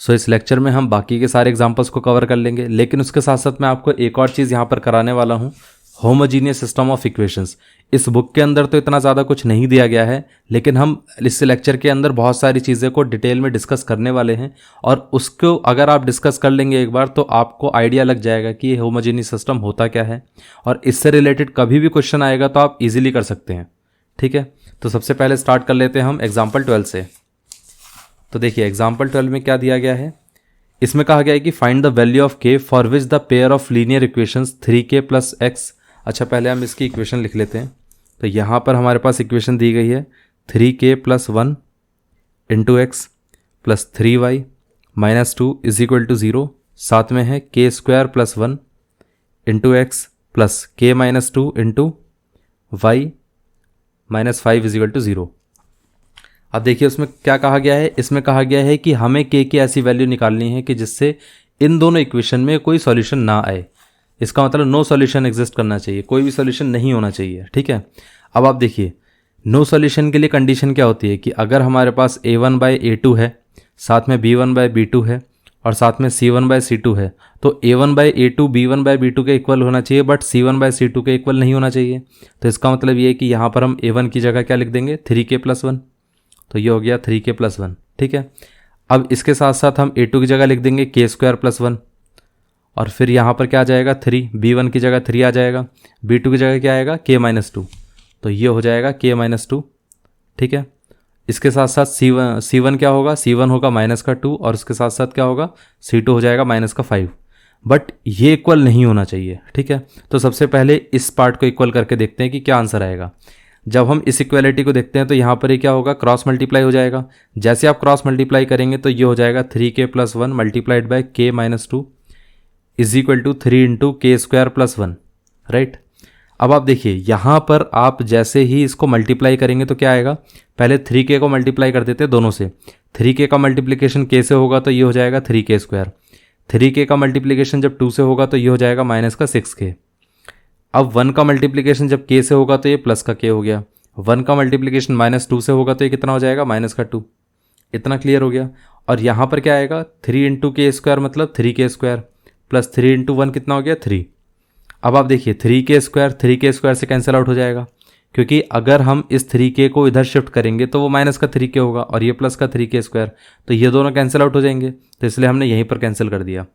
सो इस लेक्चर में हम बाकी के सारे एग्जांपल्स को कवर कर लेंगे, लेकिन उसके साथ साथ मैं आपको एक और चीज़ यहाँ पर कराने वाला हूँ, होमोजीनियस सिस्टम ऑफ इक्वेशंस। इस बुक के अंदर तो इतना ज़्यादा कुछ नहीं दिया गया है, लेकिन हम इस लेक्चर के अंदर बहुत सारी चीज़ें को डिटेल में डिस्कस करने वाले हैं, और उसको अगर आप डिस्कस कर लेंगे एक बार तो आपको आइडिया लग जाएगा कि ये होमोजीनियस सिस्टम होता क्या है, और इससे रिलेटेड कभी भी क्वेश्चन आएगा तो आप इजीली कर सकते हैं। ठीक है, तो सबसे पहले स्टार्ट कर लेते हैं हम एग्जाम्पल 12 से। तो देखिए एग्जाम्पल 12 में क्या दिया गया है, इसमें कहा गया है कि फाइंड द वैल्यू ऑफ के for which the pair of linear equations 3k + x। अच्छा, पहले हम इसकी इक्वेशन लिख लेते हैं। तो यहाँ पर हमारे पास इक्वेशन दी गई है 3k + 1 × x + 3y - 2 = 0। साथ में है k² + 1 × x + k - 2 × y - 5 = 0। अब देखिए उसमें क्या कहा गया है, इसमें कहा गया है कि हमें k की ऐसी वैल्यू निकालनी है कि जिससे इन दोनों इक्वेशन में कोई सॉल्यूशन ना आए। इसका मतलब नो सॉल्यूशन एग्जिस्ट करना चाहिए, कोई भी सॉल्यूशन नहीं होना चाहिए। ठीक है, अब आप देखिए नो सॉल्यूशन के लिए कंडीशन क्या होती है कि अगर हमारे पास a1/a2 है, साथ में b1/b2 है, और साथ में c1/c2 है, तो a1/a2 b1/b2 के इक्वल होना चाहिए, बट c1/c2 के इक्वल नहीं होना चाहिए। तो इसका मतलब ये है कि यहाँ पर हम a1 की जगह क्या लिख देंगे 3k + 1। तो ये हो गया 3k + 1। ठीक है, अब इसके साथ साथ हम a2 की जगह लिख देंगे k² + 1, और फिर यहाँ पर क्या आ जाएगा 3, b1 की जगह 3 आ जाएगा, b2 की जगह क्या आएगा k - 2, तो ये हो जाएगा k - 2। ठीक है, इसके साथ साथ c1 क्या होगा, c1 होगा -2, और इसके साथ साथ क्या होगा c2 हो जाएगा -5, बट ये इक्वल नहीं होना चाहिए। ठीक है, तो सबसे पहले इस पार्ट को इक्वल करके देखते हैं कि क्या आंसर आएगा। जब हम इस इक्वलिटी को देखते हैं तो यहाँ पर ये क्या होगा, क्रॉस मल्टीप्लाई हो जाएगा। जैसे आप क्रॉस मल्टीप्लाई करेंगे तो ये हो जाएगा 3k + 1 × k - 2 = 3 × k² + 1। राइट, अब आप देखिए यहाँ पर आप जैसे ही इसको मल्टीप्लाई करेंगे तो क्या आएगा, पहले 3k को मल्टीप्लाई कर देते हैं दोनों से। 3k का मल्टीप्लिकेशन k से होगा तो ये हो जाएगा 3k²। 3k का मल्टीप्लिकेशन जब 2 से होगा तो ये हो जाएगा -6k। अब 1 का मल्टीप्लिकेशन जब k से होगा तो ये प्लस का k हो गया। 1 का मल्टीप्लिकेशन -2 से होगा तो ये कितना हो जाएगा -2। इतना क्लियर हो गया। और यहाँ पर क्या आएगा 3 × k² मतलब 3k² + 3 × 1 कितना हो गया 3। अब आप देखिए 3k² से कैंसिल आउट हो जाएगा, क्योंकि अगर हम इस 3k को इधर शिफ्ट करेंगे तो वो -3k होगा और ये प्लस का 3k², तो ये दोनों कैंसिल आउट हो जाएंगे, तो इसलिए हमने यहीं पर कैंसिल कर दिया।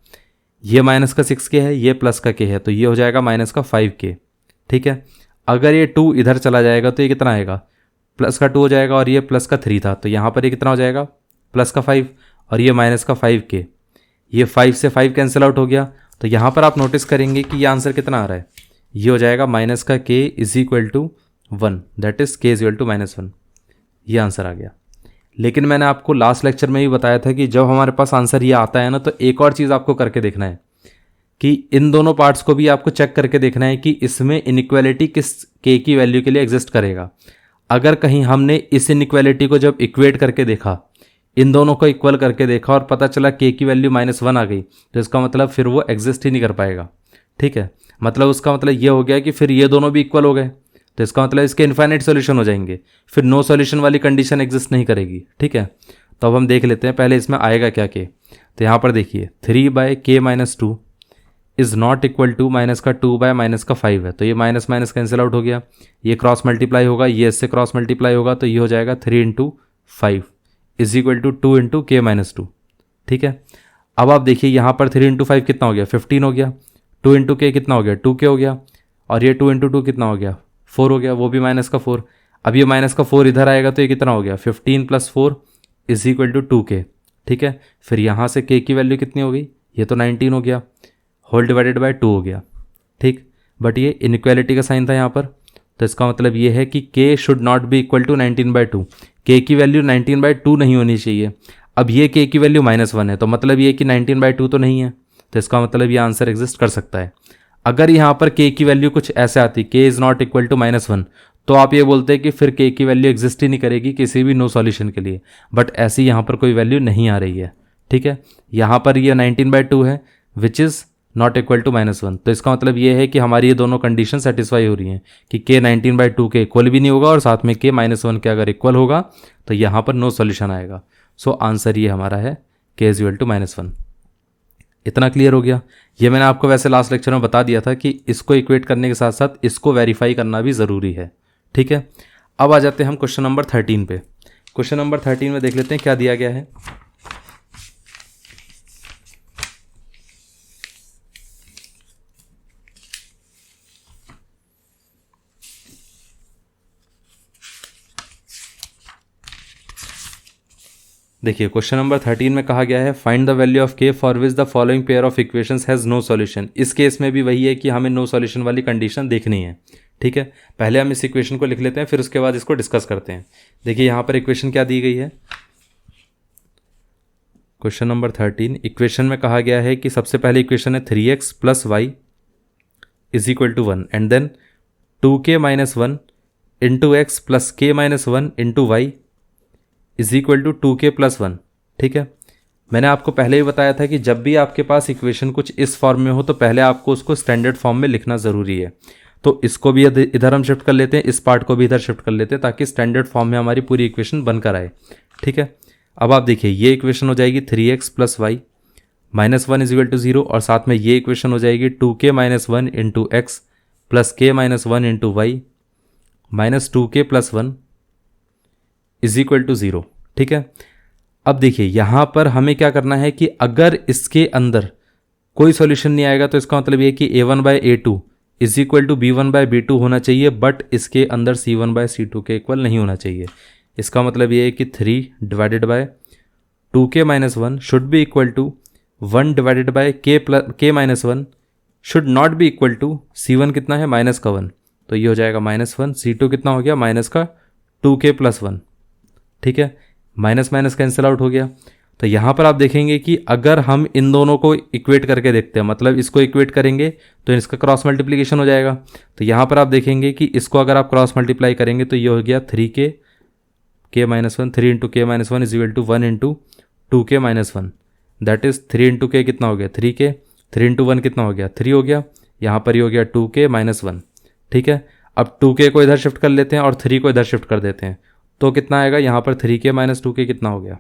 ये -6k है, ये प्लस का k है, तो ये हो जाएगा -5k। ठीक है, अगर ये 2 इधर चला जाएगा तो ये कितना आएगा, प्लस का 2 हो जाएगा, और ये प्लस का 3 था, तो यहाँ पर ये कितना हो जाएगा प्लस का 5, और ये -5k। ये 5 से 5 कैंसिल आउट हो गया। तो यहाँ पर आप नोटिस करेंगे कि ये आंसर कितना आ रहा है, ये हो जाएगा -k = 1, दैट इज k = -1। ये आंसर आ गया। लेकिन मैंने आपको लास्ट लेक्चर में भी बताया था कि जब हमारे पास आंसर ये आता है ना, तो एक और चीज़ आपको करके देखना है कि इन दोनों पार्ट्स को भी आपको चेक करके देखना है कि इसमें इनइक्वालिटी किस k की वैल्यू के लिए एग्जिस्ट करेगा। अगर कहीं हमने इस इनइक्वालिटी को जब इक्वेट करके देखा, इन दोनों को इक्वल करके देखा और पता चला k की वैल्यू -1 आ गई, तो इसका मतलब फिर वो एग्जिस्ट ही नहीं कर पाएगा। ठीक है, मतलब उसका मतलब ये हो गया कि फिर ये दोनों भी इक्वल हो गए, तो इसका मतलब इसके इन्फाइनाइट सॉल्यूशन हो जाएंगे, फिर नो सॉल्यूशन वाली कंडीशन एग्जिस्ट नहीं करेगी। ठीक है, तो अब हम देख लेते हैं पहले इसमें आएगा क्या k। तो यहाँ पर देखिए 3/k - 2 is not equal to -2/-5 है, तो ये माइनस कैंसिल आउट हो गया, ये क्रॉस मल्टीप्लाई होगा, ये इससे क्रॉस मल्टीप्लाई होगा, तो ये हो जाएगा 3 × 5 = 2 × k - 2। ठीक है, अब आप देखिए यहाँ पर 3 × 5 कितना हो गया 15 हो गया, 2 × k कितना हो गया 2k हो गया, और ये 2 × 2 कितना हो गया 4 हो गया, वो भी -4। अब ये -4 इधर आएगा तो ये कितना हो गया 15 + 4 = 2k। ठीक है, फिर यहाँ से k की वैल्यू कितनी हो गई, ये तो 19 हो गया, होल डिवाइडेड बाय 2 हो गया। ठीक, बट ये इनइक्वालिटी का साइन था यहाँ पर, तो इसका मतलब ये है कि k should not be equal to 19/2। k की वैल्यू 19/2 नहीं होनी चाहिए। अब ये k की वैल्यू -1 है, तो मतलब ये कि 19/2 तो नहीं है, तो इसका मतलब ये आंसर एग्जिस्ट कर सकता है। अगर यहाँ पर k की वैल्यू कुछ ऐसे आती k is not equal to -1, तो आप ये बोलते हैं कि फिर k की वैल्यू एग्जिस्ट ही नहीं करेगी किसी भी नो सॉल्यूशन के लिए, बट ऐसी यहाँ पर कोई वैल्यू नहीं आ रही है। ठीक है, यहाँ पर ये 19/2 है which is not equal to -1, तो इसका मतलब ये है कि हमारी ये दोनों कंडीशन सेटिस्फाई हो रही हैं कि k 19/2 के इक्वल भी नहीं होगा और साथ में k -1 के अगर इक्वल होगा तो यहाँ पर नो सॉल्यूशन आएगा। सो आंसर ये हमारा है के इज इक्वल टू -1। इतना क्लियर हो गया। ये मैंने आपको वैसे लास्ट लेक्चर में बता दिया था कि इसको इक्वेट करने के साथ साथ इसको वेरीफाई करना भी ज़रूरी है। ठीक है, अब आ जाते हैं हम क्वेश्चन नंबर 13 पे। क्वेश्चन नंबर 13 में देख लेते हैं क्या दिया गया है। देखिए क्वेश्चन नंबर 13 में कहा गया है फाइंड द वैल्यू ऑफ के for which the following pair of equations has no solution. इस केस में भी वही है कि हमें नो सॉल्यूशन वाली कंडीशन देखनी है। ठीक है, पहले हम इस इक्वेशन को लिख लेते हैं, फिर उसके बाद इसको डिस्कस करते हैं। देखिए यहाँ पर इक्वेशन क्या दी गई है। क्वेश्चन नंबर 13 इक्वेशन में कहा गया है कि सबसे पहले इक्वेशन है 3x + y is equal to 1 and then 2k - 1 into x plus k - 1 into y is equal to 2k + 1। ठीक है, मैंने आपको पहले ही बताया था कि जब भी आपके पास इक्वेशन कुछ इस फॉर्म में हो तो पहले आपको उसको स्टैंडर्ड फॉर्म में लिखना ज़रूरी है। तो इसको भी इधर हम शिफ्ट कर लेते हैं, इस पार्ट को भी इधर शिफ्ट कर लेते हैं ताकि स्टैंडर्ड फॉर्म में हमारी पूरी इक्वेशन बनकर आए। ठीक है, अब आप देखिए ये इक्वेशन हो जाएगी 3x + y -1 is equal to 0 और साथ में ये इक्वेशन हो जाएगी 2k - 1 into x plus k - 1 into y minus 2k + 1 is equal to 0। ठीक है, अब देखिए यहाँ पर हमें क्या करना है कि अगर इसके अंदर कोई सॉल्यूशन नहीं आएगा तो इसका मतलब ये कि a1/a2 is equal to b1/b2 होना चाहिए, बट इसके अंदर c1/c2 के इक्वल नहीं होना चाहिए। इसका मतलब ये है कि 3 divided by 2k - 1 should be equal to 1 divided by k - 1 should not be equal to c1 कितना है -1, तो ये हो जाएगा -1, c2 कितना हो गया -2k + 1। ठीक है, माइनस माइनस कैंसिल आउट हो गया। तो यहाँ पर आप देखेंगे कि अगर हम इन दोनों को इक्वेट करके देखते हैं, मतलब इसको इक्वेट करेंगे तो इसका क्रॉस मल्टीप्लिकेशन हो जाएगा। तो यहाँ पर आप देखेंगे कि इसको अगर आप क्रॉस मल्टीप्लाई करेंगे तो ये हो गया 3k - 1 3 into k - 1 is equal to 1 into 2k - 1 that is 3 into k कितना हो गया 3k, 3 इंटू 1 कितना हो गया 3 हो गया। यहाँ पर ये हो गया 2k - 1। ठीक है, अब 2k को इधर शिफ्ट कर लेते हैं और 3 को इधर शिफ्ट कर देते हैं तो कितना आएगा यहाँ पर 3k - 2k कितना हो गया,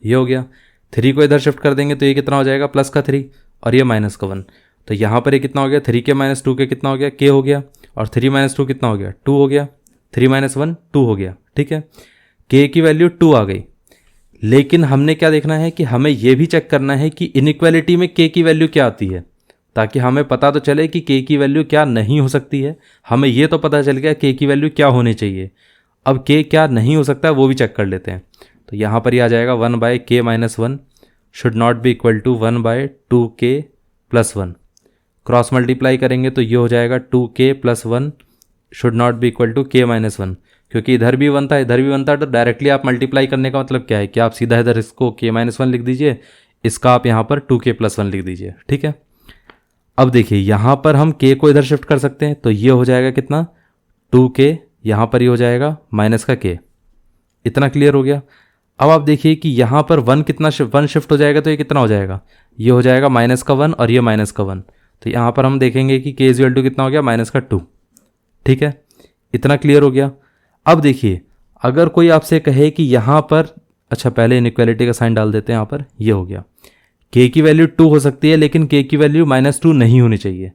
ये हो गया। 3 को इधर शिफ्ट कर देंगे तो ये कितना हो जाएगा +3 और ये -1। तो यहाँ पर ये कितना हो गया 3k - 2k कितना हो गया k हो गया और 3 - 2 कितना हो गया 2 हो गया, 3 - 1 2 हो गया। ठीक है, k की वैल्यू 2 आ गई। लेकिन हमने क्या देखना है कि हमें ये भी चेक करना है कि इनइक्वालिटी में k की वैल्यू क्या आती है, ताकि हमें पता तो चले कि k की वैल्यू क्या नहीं हो सकती है। हमें ये तो पता चल गया k की वैल्यू क्या होनी चाहिए, अब k क्या नहीं हो सकता है वो भी चेक कर लेते हैं। तो यहाँ पर ये आ जाएगा 1/k - 1 should not be equal to 1/2k + 1। Cross multiply करेंगे तो ये हो जाएगा 2k + 1 should not be equal to k - 1, क्योंकि इधर भी 1 था इधर भी 1 था। तो डायरेक्टली आप मल्टीप्लाई करने का मतलब क्या है कि आप सीधा इधर इसको k - 1 लिख दीजिए, इसका आप यहाँ पर 2k + 1 लिख दीजिए। ठीक है, अब देखिए यहाँ पर हम k को इधर शिफ्ट कर सकते हैं तो ये हो जाएगा कितना 2k, यहाँ पर ये हो जाएगा माइनस का k। इतना क्लियर हो गया। अब आप देखिए कि यहाँ पर 1 शिफ्ट हो जाएगा तो ये कितना हो जाएगा, ये हो जाएगा -1 और ये -1। तो यहाँ पर हम देखेंगे कि k = कितना हो गया -2। ठीक है, इतना क्लियर हो गया। अब देखिए अगर कोई आपसे कहे कि यहाँ पर, अच्छा पहले इनइक्वालिटी का साइन डाल देते हैं, यहाँ पर ये हो गया k की वैल्यू 2 हो सकती है लेकिन k की वैल्यू -2 नहीं होनी चाहिए,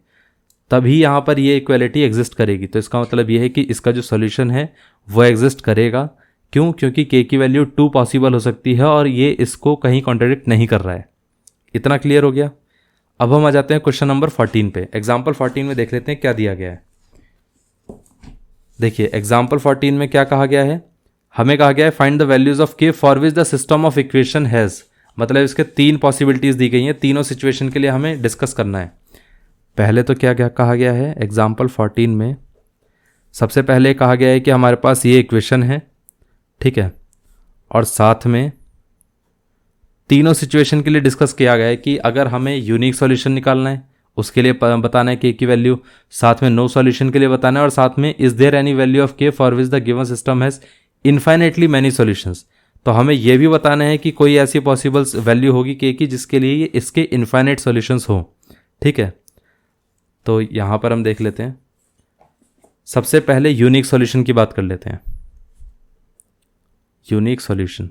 तभी यहाँ पर ये इक्वालिटी एग्जिस्ट करेगी। तो इसका मतलब ये है कि इसका जो सॉल्यूशन है वो एग्जिस्ट करेगा। क्यों? क्योंकि k की वैल्यू 2 पॉसिबल हो सकती है और ये इसको कहीं कॉन्ट्रडिक्ट नहीं कर रहा है। इतना क्लियर हो गया। अब हम आ जाते हैं क्वेश्चन नंबर 14 पे। एग्जाम्पल 14 में देख लेते हैं क्या दिया गया है। देखिए एग्जाम्पल 14 में क्या कहा गया है, हमें कहा गया है find the values of k for which the system of equation has, मतलब इसके 3 पॉसिबिलिटीज़ दी गई हैं, तीनों सिचुएशन के लिए हमें डिस्कस करना है। पहले तो क्या क्या कहा गया है एग्जाम्पल 14 में, सबसे पहले कहा गया है कि हमारे पास ये इक्वेशन है, ठीक है, और साथ में तीनों सिचुएशन के लिए डिस्कस किया गया है कि अगर हमें यूनिक सॉल्यूशन निकालना है उसके लिए बताना है k की वैल्यू, साथ में नो सॉल्यूशन के लिए बताना है, और साथ में is there any value of k for which the given system has infinitely many solutions. तो हमें यह भी बताना है कि कोई ऐसी पॉसिबल वैल्यू होगी k की जिसके लिए इसके इन्फाइनेट सॉल्यूशंस हो। ठीक है, तो यहाँ पर हम देख लेते हैं, सबसे पहले यूनिक सॉल्यूशन की बात कर लेते हैं। यूनिक सॉल्यूशन,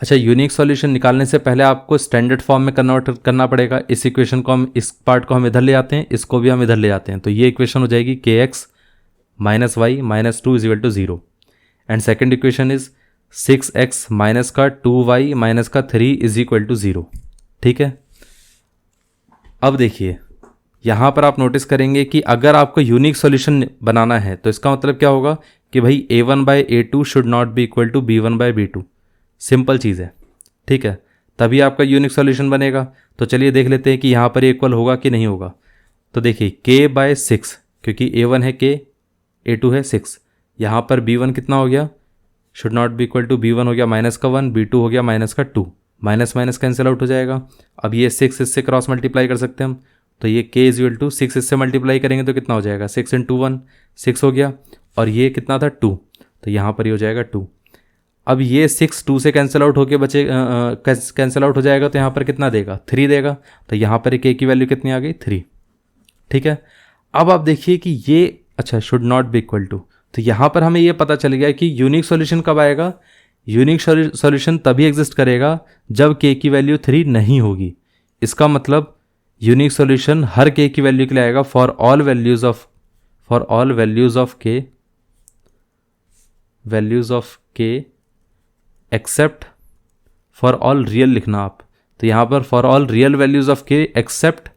अच्छा, यूनिक सॉल्यूशन निकालने से पहले आपको स्टैंडर्ड फॉर्म में कन्वर्ट करना पड़ेगा। इस इक्वेशन को हम, इस पार्ट को हम इधर ले आते हैं, इसको भी हम इधर ले आते हैं, तो ये इक्वेशन हो जाएगी k x minus y minus two is equal to zero. And second equation is 6x minus का 2y माइनस का 3 इज इक्वल टू जीरो। ठीक है, अब देखिए यहाँ पर आप नोटिस करेंगे कि अगर आपको यूनिक सॉल्यूशन बनाना है तो इसका मतलब क्या होगा कि भाई a1 by a2 should not be equal to b1 by b2। Simple चीज़ है, ठीक है, तभी आपका यूनिक सॉल्यूशन बनेगा। तो चलिए देख लेते हैं कि यहाँ पर इक्वल होगा कि नहीं होगा। तो देखिए k बाय 6, क्योंकि a1 है k, a2 है 6, यहाँ पर b1 कितना हो गया, should not be equal to b1 हो गया माइनस का 1, b2 हो गया माइनस का 2, माइनस माइनस कैंसिल आउट हो जाएगा। अब ये 6 इससे क्रॉस मल्टीप्लाई कर सकते हैं हम, तो ये k इज इक्वल टू 6 इससे मल्टीप्लाई करेंगे तो कितना हो जाएगा, 6 इंटू 1 6 हो गया, और ये कितना था 2, तो यहाँ पर ये हो जाएगा 2। अब ये 6 2 से कैंसिल आउट होके बचे, कैंसिल आउट हो जाएगा, तो यहाँ पर कितना देगा, 3 देगा, तो यहाँ पर k की वैल्यू कितनी आ गई, 3। ठीक है, अब आप देखिए कि ये, अच्छा, should not be equal to, तो यहाँ पर हमें ये पता चल गया कि यूनिक सॉल्यूशन कब आएगा। यूनिक सॉल्यूशन तभी एग्जिस्ट करेगा जब k की वैल्यू 3 नहीं होगी। इसका मतलब यूनिक सॉल्यूशन हर k की वैल्यू के लिए आएगा for all values of k except for all real लिखना आप, तो यहाँ पर for all real values of k except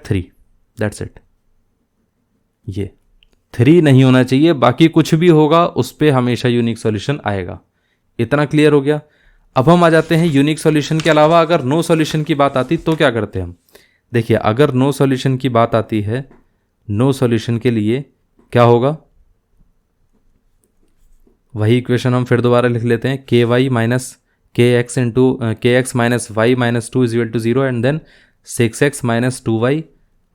3, that's it. ये 3 नहीं होना चाहिए, बाकी कुछ भी होगा उस पर हमेशा यूनिक सॉल्यूशन आएगा। इतना क्लियर हो गया। अब हम आ जाते हैं यूनिक सॉल्यूशन के अलावा अगर नो सॉल्यूशन की बात आती तो क्या करते हैं हम। देखिए, अगर नो सॉल्यूशन की बात आती है, नो सॉल्यूशन के लिए क्या होगा, वही इक्वेशन हम फिर दोबारा लिख लेते हैं, k y minus k x into k x minus y minus 2 is equal to 0 and then 6x minus 2y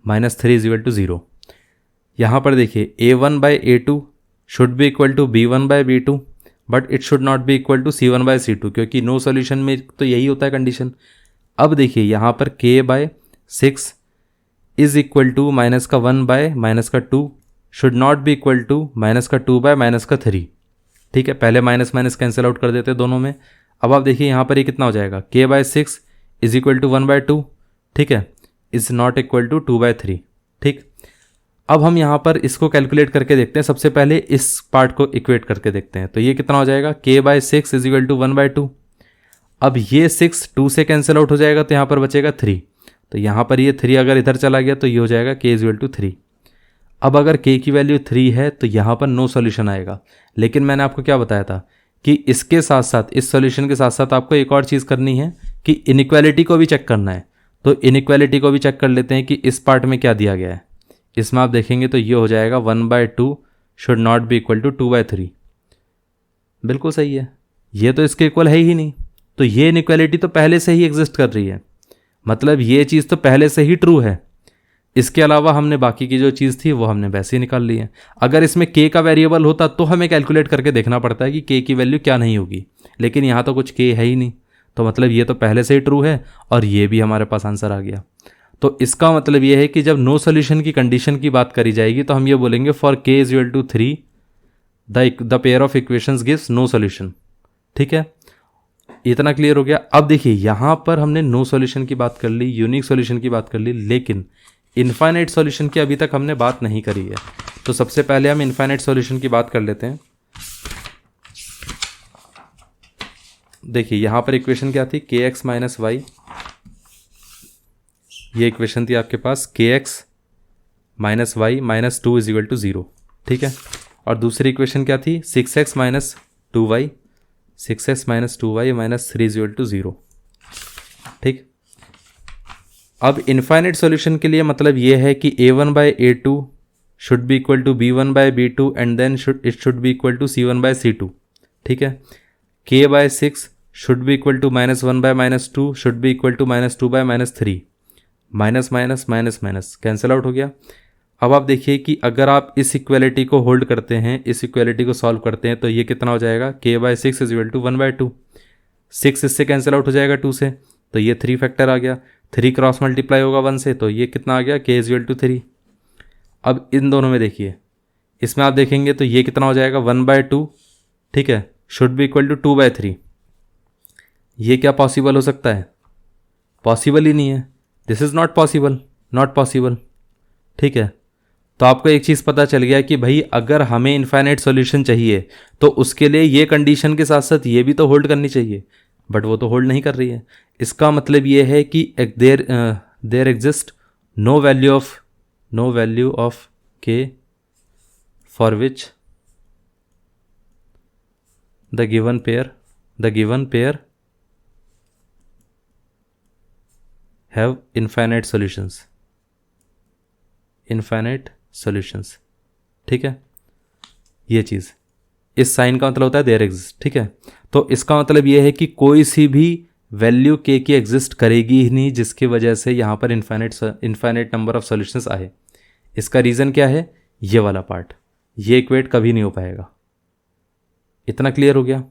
minus 3 is equal to 0। यहाँ पर देखिए a1 by a2 should be equal to b1 by b2, but it should not be equal to c1 by c2, क्योंकि no solution में तो यही होता है condition. अब देखिए यहाँ पर k by 6 is equal to minus का 1 बाय माइनस का 2 should not be equal to minus का 2 बाय माइनस का 3। ठीक है, पहले माइनस माइनस कैंसिल आउट कर देते हैं दोनों में। अब आप देखिए यहाँ पर ये कितना हो जाएगा, k by 6 is equal to 1 by 2, ठीक है, is not equal to 2 by 3। ठीक, अब हम यहाँ पर इसको कैलकुलेट करके देखते हैं। सबसे पहले इस पार्ट को इक्वेट करके देखते हैं, तो ये कितना हो जाएगा, k by 6 is equal to 1 by 2। अब ये 6 2 से कैंसिल आउट हो जाएगा, तो यहाँ पर बचेगा 3, तो यहाँ पर ये 3 अगर इधर चला गया तो ये हो जाएगा k इज इक्वल टू 3। अब अगर k की वैल्यू 3 है तो यहाँ पर नो सॉल्यूशन आएगा। लेकिन मैंने आपको क्या बताया था कि इसके साथ साथ, इस सॉल्यूशन के साथ साथ आपको एक और चीज़ करनी है कि इनइक्वालिटी को भी चेक करना है। तो इनइक्वालिटी को भी चेक कर लेते हैं कि इस पार्ट में क्या दिया गया है। इसमें आप देखेंगे तो ये हो जाएगा 1 by 2 should not be equal to 2 by 3। बिल्कुल सही है, ये तो इसके इक्वल है ही नहीं, तो ये इनइक्वालिटी तो पहले से ही एग्जिस्ट कर रही है, मतलब ये चीज़ तो पहले से ही ट्रू है। इसके अलावा हमने बाकी की जो चीज़ थी वो हमने वैसे ही निकाल ली है। अगर इसमें k का वेरिएबल होता तो हमें कैलकुलेट करके देखना पड़ता है कि k की वैल्यू क्या नहीं होगी, लेकिन यहाँ तो कुछ k है ही नहीं, तो मतलब ये तो पहले से ही ट्रू है और ये भी हमारे पास आंसर आ गया। तो इसका मतलब ये है कि जब नो सोल्यूशन की कंडीशन की बात करी जाएगी तो हम ये बोलेंगे for k is equal to 3 the pair of equations gives no solution. ठीक है, इतना क्लियर हो गया। अब देखिए यहाँ पर हमने नो सॉल्यूशन की बात कर ली, यूनिक सॉल्यूशन की बात कर ली, लेकिन इनफाइनाइट सॉल्यूशन की अभी तक हमने बात नहीं करी है। तो सबसे पहले हम इनफाइनाइट सॉल्यूशन की बात कर लेते हैं। देखिए यहाँ पर इक्वेशन क्या थी, के एक्स माइनस वाई, ये इक्वेशन थी आपके पास k x minus y minus 2 is equal to 0। ठीक है, और दूसरी इक्वेशन क्या थी, 6x minus 2y, 6x minus 2y minus 3 is equal to 0। ठीक, अब इनफाइनाइट सॉल्यूशन के लिए मतलब ये है कि a1 by a2 should be equal to b1 by b2 and then it should be equal to c1 by c2। ठीक है, k by 6 should be equal to minus 1 by minus 2 should be equal to minus 2 by minus 3, minus minus minus minus cancel out हो गया। अब आप देखिए कि अगर आप इस इक्वेलिटी को होल्ड करते हैं, इस इक्वेलिटी को सॉल्व करते हैं, तो ये कितना हो जाएगा, k by 6 is equal to 1 by 2, 6 इससे कैंसिल आउट हो जाएगा 2 से, तो ये 3 फैक्टर आ गया, 3 क्रॉस मल्टीप्लाई होगा 1 से, तो ये कितना आ गया, k इज इक्वल टू 3। अब इन दोनों में देखिए इसमें आप देखेंगे तो ये कितना हो जाएगा 1/2, ठीक है, शुड बी इक्वल टू 2/3। ये क्या पॉसिबल हो सकता है? पॉसिबल ही नहीं है। This is not possible, not possible, ठीक है। तो आपको एक चीज़ पता चल गया कि भाई अगर हमें इनफाइनाइट सॉल्यूशन चाहिए तो उसके लिए ये कंडीशन के साथ साथ ये भी तो होल्ड करनी चाहिए, बट वो तो होल्ड नहीं कर रही है। इसका मतलब ये है कि there exist no value of के for which the given pair have infinite solutions, ठीक है। ये चीज़, इस साइन का मतलब होता है देयर एग्जिस्ट, ठीक है। तो इसका मतलब ये है कि कोई सी भी वैल्यू के की एग्जिस्ट करेगी ही नहीं जिसकी वजह से यहाँ पर इनफाइनाइट नंबर ऑफ सॉल्यूशंस आए। इसका रीज़न क्या है? ये वाला पार्ट, ये इक्वेट कभी नहीं हो पाएगा। इतना क्लियर हो गया?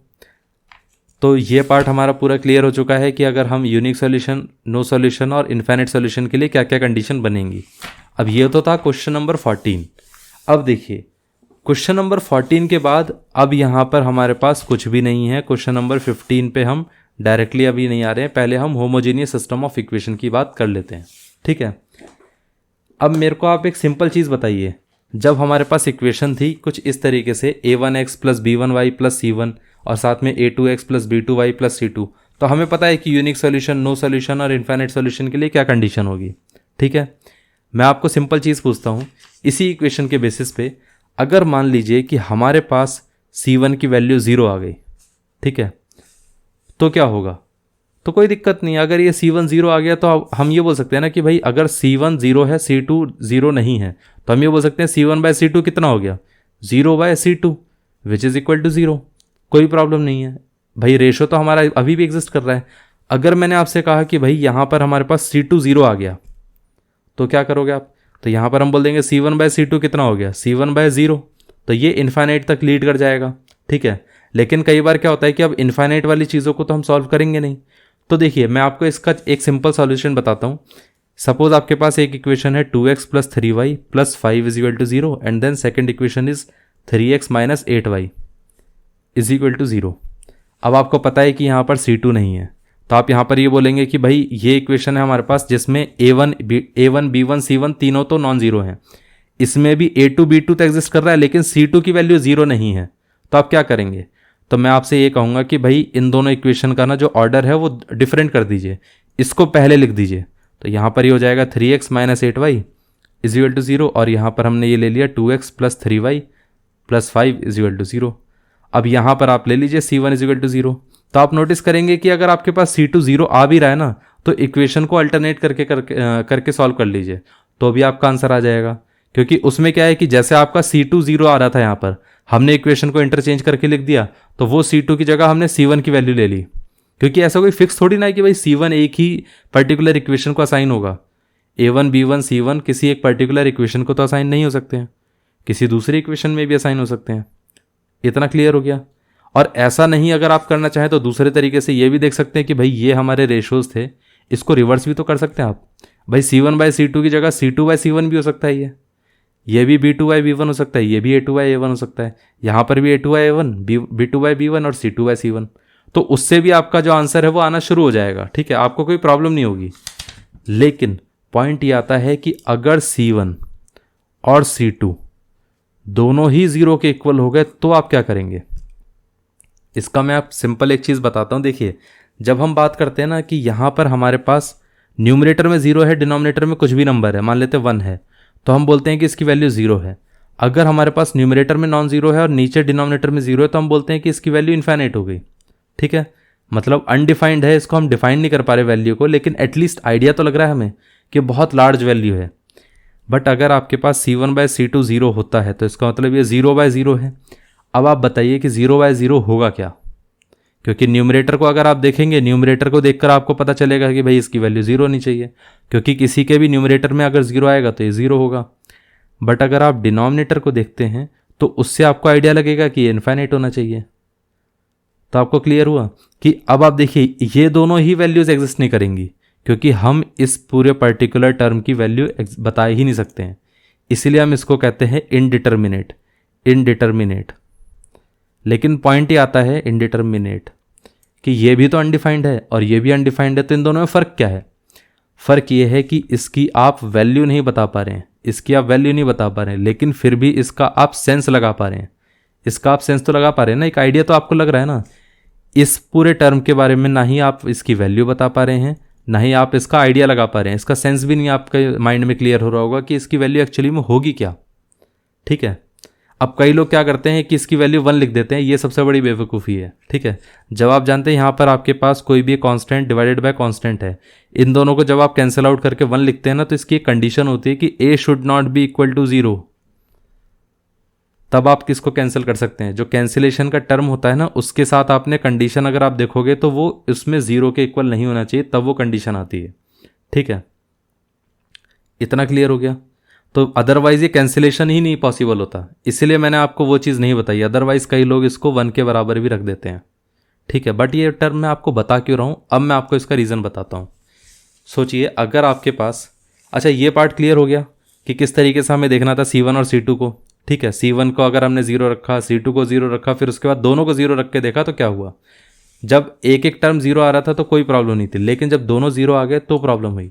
तो ये पार्ट हमारा पूरा क्लियर हो चुका है कि अगर हम यूनिक सॉल्यूशन, नो सॉल्यूशन और इनफाइनाइट सॉल्यूशन के लिए क्या क्या कंडीशन बनेंगी। अब ये तो था क्वेश्चन नंबर 14। अब देखिए क्वेश्चन नंबर 14 के बाद अब यहाँ पर हमारे पास कुछ भी नहीं है। क्वेश्चन नंबर 15 पे हम डायरेक्टली अभी नहीं आ रहे हैं, पहले हम होमोजेनियस सिस्टम ऑफ इक्वेशन की बात कर लेते हैं, ठीक है। अब मेरे को आप एक सिंपल चीज़ बताइए, जब हमारे पास इक्वेशन थी कुछ इस तरीके से a1x + b1y + c1 और साथ में a2x + b2y + c2, तो हमें पता है कि यूनिक सॉल्यूशन, नो सॉल्यूशन और इनफाइनाइट सॉल्यूशन के लिए क्या कंडीशन होगी, ठीक है। मैं आपको सिंपल चीज़ पूछता हूँ, इसी इक्वेशन के बेसिस पे अगर मान लीजिए कि हमारे पास c1 की वैल्यू 0 आ गई, ठीक है, तो क्या होगा? तो कोई दिक्कत नहीं, अगर ये c1 0 आ गया तो हम ये बोल सकते हैं ना कि भाई अगर c1 0 है, c2 0 नहीं है, तो हम ये बोल सकते हैं c1/c2 कितना हो गया? 0/c2 which is equal to 0। कोई प्रॉब्लम नहीं है भाई, रेशो तो हमारा अभी भी एग्जिस्ट कर रहा है। अगर मैंने आपसे कहा कि भाई यहाँ पर हमारे पास c2 0 आ गया तो क्या करोगे आप? तो यहाँ पर हम बोल देंगे c1/c2 कितना हो गया? c1/0। तो ये इन्फाइनाइट तक लीड कर जाएगा, ठीक है। लेकिन कई बार क्या होता है कि अब इन्फाइनाइट वाली चीज़ों को तो हम सॉल्व करेंगे नहीं। तो देखिए मैं आपको इसका एक सिंपल सॉल्यूशन बताता हूँ। सपोज आपके पास एक इक्वेशन है 2x + 3y + 5 = 0 and then second equation is 3x - 8y = 0। अब आपको पता है कि यहाँ पर c2 नहीं है, तो आप यहाँ पर ये बोलेंगे कि भाई ये इक्वेशन है हमारे पास जिसमें a1 b1 c1 तीनों तो नॉन ज़ीरो हैं, इसमें भी a2 b2 तो एग्जिस्ट कर रहा है लेकिन c2 की वैल्यू 0 नहीं है। तो आप क्या करेंगे? तो मैं आपसे ये कहूँगा कि भाई इन दोनों इक्वेशन का ना जो ऑर्डर है वो डिफरेंट कर दीजिए, इसको पहले लिख दीजिए। तो यहाँ पर ये हो जाएगा 3x - 8y = 0 और यहाँ पर हमने ये ले लिया 2x + 3y + 5 = 0। अब यहाँ पर आप ले लीजिए c1 = 0। तो आप नोटिस करेंगे कि अगर आपके पास c2 0 आ भी रहा है ना, तो इक्वेशन को अल्टरनेट करके सॉल्व कर लीजिए, तो भी आपका आंसर आ जाएगा। क्योंकि उसमें क्या है कि जैसे आपका c2 0 आ रहा था, यहाँ पर हमने इक्वेशन को इंटरचेंज करके लिख दिया, तो वो c2 की जगह हमने c1 की वैल्यू ले ली। क्योंकि ऐसा कोई फिक्स थोड़ी ना है कि भाई c1 एक ही पर्टिकुलर इक्वेशन को असाइन होगा। a1 b1 c1 किसी एक पर्टिकुलर इक्वेशन को तो असाइन नहीं हो सकते हैं, किसी दूसरी इक्वेशन में भी असाइन हो सकते हैं। इतना क्लियर हो गया? और ऐसा नहीं अगर आप करना चाहें तो दूसरे तरीके से ये भी देख सकते हैं कि भाई ये हमारे रेशोज थे, इसको रिवर्स भी तो कर सकते हैं आप। भाई c1/c2 की जगह c2/c1 भी हो सकता है, ये भी b2/b1 हो सकता है, ये भी a2/a1 हो सकता है, यहाँ पर भी a2/a1 b2/b1 और c2/c1। तो उससे भी आपका जो आंसर है वो आना शुरू हो जाएगा, ठीक है, आपको कोई प्रॉब्लम नहीं होगी। लेकिन पॉइंट ये आता है कि अगर c1 और c2 दोनों ही 0 के इक्वल हो गए तो आप क्या करेंगे? इसका मैं आप सिंपल एक चीज़ बताता हूँ। देखिए जब हम बात करते हैं ना कि यहाँ पर हमारे पास न्यूमरेटर में 0 है, डिनोमिनेटर में कुछ भी नंबर है, मान लेते हैं 1 है, तो हम बोलते हैं कि इसकी वैल्यू 0 है। अगर हमारे पास न्यूमरेटर में नॉन ज़ीरो है और नीचे डिनोमिनेटर में 0 है, तो हम बोलते हैं कि इसकी वैल्यू इन्फाइनाइट हो गई, ठीक है। मतलब अनडिफाइंड है, इसको हम डिफाइन नहीं कर पा रहे वैल्यू को, लेकिन एटलीस्ट आइडिया तो लग रहा है हमें कि बहुत लार्ज वैल्यू है। बट अगर आपके पास c1/c2 0 होता है तो इसका मतलब ये 0/0 है। अब आप बताइए कि 0/0 होगा क्या? क्योंकि न्यूमरेटर को अगर आप देखेंगे, न्यूमरेटर को देखकर आपको पता चलेगा कि भाई इसकी वैल्यू 0 होनी चाहिए, क्योंकि किसी के भी न्यूमरेटर में अगर 0 आएगा तो ये 0 होगा। बट अगर आप डिनोमिनेटर को देखते हैं तो उससे आपको आइडिया लगेगा कि ये इन्फाइनाइट होना चाहिए। तो आपको क्लियर हुआ कि अब आप देखिए ये दोनों ही वैल्यूज एग्जिस्ट नहीं करेंगी, क्योंकि हम इस पूरे पर्टिकुलर टर्म की वैल्यू बता ही नहीं सकते हैं, इसीलिए हम इसको कहते हैं इनडिटर्मिनेट। इनडिटर्मिनेट। लेकिन पॉइंट ही आता है इनडिटर्मिनेट कि ये भी तो अनडिफाइंड है और ये भी अनडिफाइंड है, तो इन दोनों में फ़र्क क्या है? फ़र्क ये है कि इसकी आप वैल्यू नहीं बता पा रहे हैं, इसकी आप वैल्यू नहीं बता पा रहे हैं, लेकिन फिर भी इसका आप सेंस लगा पा रहे हैं। इसका आप सेंस तो लगा पा रहे हैं ना, एक आइडिया तो आपको लग रहा है ना। इस पूरे टर्म के बारे में ना ही आप इसकी वैल्यू बता पा रहे हैं, ना ही आप इसका आइडिया लगा पा रहे हैं, इसका सेंस भी नहीं आपके माइंड में क्लियर हो रहा होगा कि इसकी वैल्यू एक्चुअली में होगी क्या। ठीक है। अब कई लोग क्या करते हैं कि इसकी वैल्यू 1 लिख देते हैं, ये सबसे बड़ी बेवकूफ़ी है। ठीक है। जब आप जानते हैं यहाँ पर आपके पास कोई भी कांस्टेंट डिवाइडेड बाय कांस्टेंट है, इन दोनों को जब आप कैंसिल आउट करके 1 लिखते हैं ना, तो इसकी एक कंडीशन होती है कि a should not be equal to 0। तब आप किसको कैंसिल कर सकते हैं? जो कैंसिलेशन का टर्म होता है ना, उसके साथ आपने कंडीशन अगर आप देखोगे तो वो उसमें 0 के इक्वल नहीं होना चाहिए, तब वो कंडीशन आती है। ठीक है, इतना क्लियर हो गया। तो अदरवाइज ये कैंसिलेशन ही नहीं पॉसिबल होता, इसीलिए मैंने आपको वो चीज़ नहीं बताई। अदरवाइज कई लोग इसको 1 के बराबर भी रख देते हैं। ठीक है, बट ये टर्म मैं आपको बता क्यों रहा हूँ, अब मैं आपको इसका रीज़न बताता हूँ। सोचिए, अगर आपके पास, अच्छा ये पार्ट क्लियर हो गया कि किस तरीके से हमें देखना था C1 और C2 को। ठीक है, C1 को अगर हमने 0 रखा, C2 को 0 रखा, फिर उसके बाद दोनों को 0 रख के देखा तो क्या हुआ। जब एक एक टर्म 0 आ रहा था तो कोई प्रॉब्लम नहीं थी, लेकिन जब दोनों 0 आ गए तो प्रॉब्लम हुई।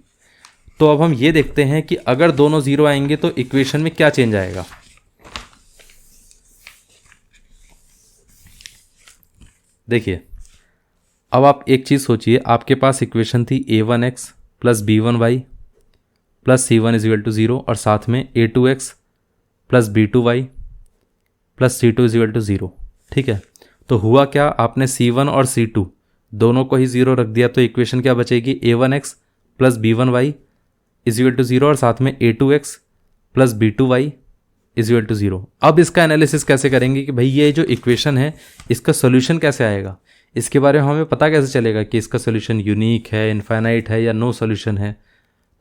तो अब हम ये देखते हैं कि अगर दोनों 0 आएंगे तो इक्वेशन में क्या चेंज आएगा। देखिए, अब आप एक चीज़ सोचिए, आपके पास इक्वेशन थी a1x plus b1y plus c1 is equal to 0 और साथ में a2x plus b2y plus c2 is equal to 0। ठीक है, तो हुआ क्या, आपने c1 और c2 दोनों को ही 0 रख दिया, तो इक्वेशन क्या बचेगी, a1x plus b1y is equal to 0 और साथ में a2x plus b2y is equal to 0। अब इसका एनालिसिस कैसे करेंगे कि भाई ये जो इक्वेशन है इसका सोल्यूशन कैसे आएगा, इसके बारे में हमें पता कैसे चलेगा कि इसका सोल्यूशन यूनिक है, इनफाइनाइट है या नो सोल्यूशन है।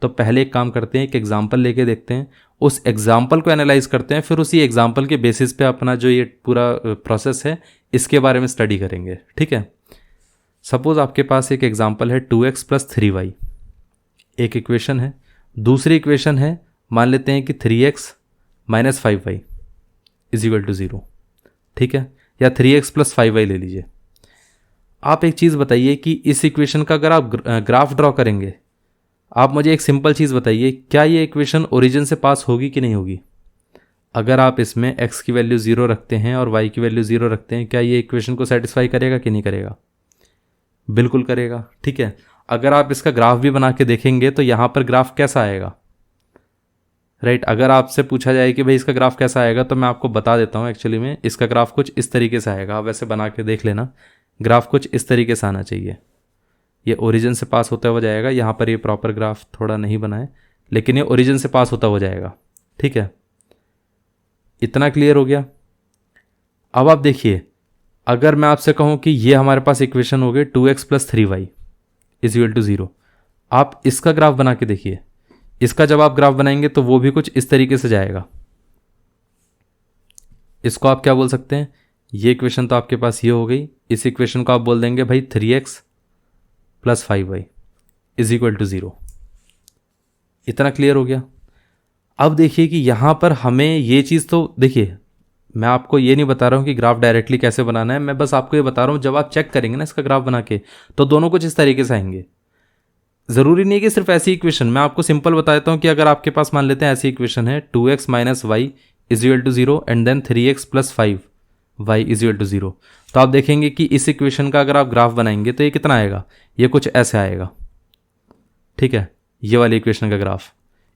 तो पहले एक काम करते हैं, एक एग्जाम्पल लेके देखते हैं, उस एग्जाम्पल को एनालाइज करते हैं, फिर उसी एग्जाम्पल के बेसिस पे अपना जो ये पूरा प्रोसेस है इसके बारे में स्टडी करेंगे। ठीक है, सपोज आपके पास एक एग्जाम्पल है 2x प्लस 3y, एक इक्वेशन है। दूसरी इक्वेशन है, मान लेते हैं कि 3x minus 5y is equal to 0। ठीक है, या 3x प्लस 5y ले लीजिए। आप एक चीज़ बताइए कि इस इक्वेशन का अगर आप ग्राफ ड्रॉ करेंगे, आप मुझे एक सिंपल चीज़ बताइए, क्या ये इक्वेशन ओरिजिन से पास होगी कि नहीं होगी। अगर आप इसमें x की वैल्यू 0 रखते हैं और y की वैल्यू 0 रखते हैं, क्या ये इक्वेशन को सेटिस्फाई करेगा कि नहीं करेगा? बिल्कुल करेगा। ठीक है, अगर आप इसका ग्राफ भी बना के देखेंगे तो यहाँ पर ग्राफ कैसा आएगा, राइट। अगर आपसे पूछा जाए कि भाई इसका ग्राफ कैसा आएगा, तो मैं आपको बता देता हूँ, एक्चुअली में इसका ग्राफ कुछ इस तरीके से आएगा। आप वैसे बना के देख लेना, ग्राफ कुछ इस तरीके से आना चाहिए। ये ओरिजिन से पास होता हुआ जाएगा, यहाँ पर ये प्रॉपर ग्राफ थोड़ा नहीं बना है, लेकिन ये ओरिजिन से पास होता हुआ जाएगा। ठीक है, इतना क्लियर हो गया। अब आप देखिए, अगर मैं आपसे कहूँ कि ये हमारे पास इक्वेशन हो गई 2x plus 3y is equal to 0, आप इसका ग्राफ बना के देखिए। इसका जब आप ग्राफ बनाएंगे तो वो भी कुछ इस तरीके से जाएगा। इसको आप क्या बोल सकते हैं, ये इक्वेशन तो आपके पास ये हो गई, इस इक्वेशन को आप बोल देंगे भाई 3x plus 5y is equal to 0। इतना क्लियर हो गया। अब देखिए कि यहाँ पर हमें ये चीज़, तो देखिए मैं आपको ये नहीं बता रहा हूँ कि ग्राफ डायरेक्टली कैसे बनाना है, मैं बस आपको ये बता रहा हूँ जब आप चेक करेंगे ना इसका ग्राफ बना के, तो दोनों कुछ इस तरीके से आएंगे। ज़रूरी नहीं है कि सिर्फ ऐसी इक्वेशन, मैं आपको सिंपल बता देता हूँ कि अगर आपके पास मान लेते हैं ऐसी इक्वेशन है 2x minus y is equal to 0 and then 3x plus 5y is equal to 0, तो आप देखेंगे कि इस इक्वेशन का अगर आप ग्राफ बनाएंगे तो ये कितना आएगा, ये कुछ ऐसे आएगा। ठीक है, ये वाली इक्वेशन का ग्राफ,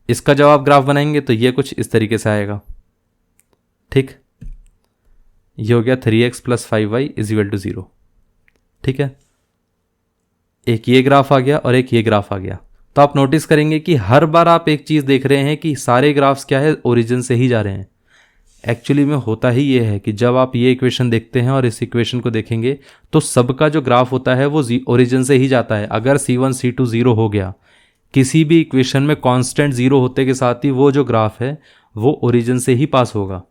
इसका जब आप ग्राफ बनाएंगे तो ये कुछ इस तरीके से आएगा। ठीक, ये हो गया 3x plus 5y is equal to 0। ठीक है, एक ये ग्राफ आ गया और एक ये ग्राफ आ गया। तो आप नोटिस करेंगे कि हर बार आप एक चीज़ देख रहे हैं कि सारे ग्राफ्स क्या है, ओरिजिन से ही जा रहे हैं। एक्चुअली में होता ही ये है कि जब आप ये इक्वेशन देखते हैं और इस इक्वेशन को देखेंगे तो सबका जो ग्राफ होता है वो ओरिजिन से ही जाता है। अगर C1 C2 0 हो गया, किसी भी इक्वेशन में कांस्टेंट 0 होते के साथ ही वो जो ग्राफ है वो ओरिजिन से ही पास होगा,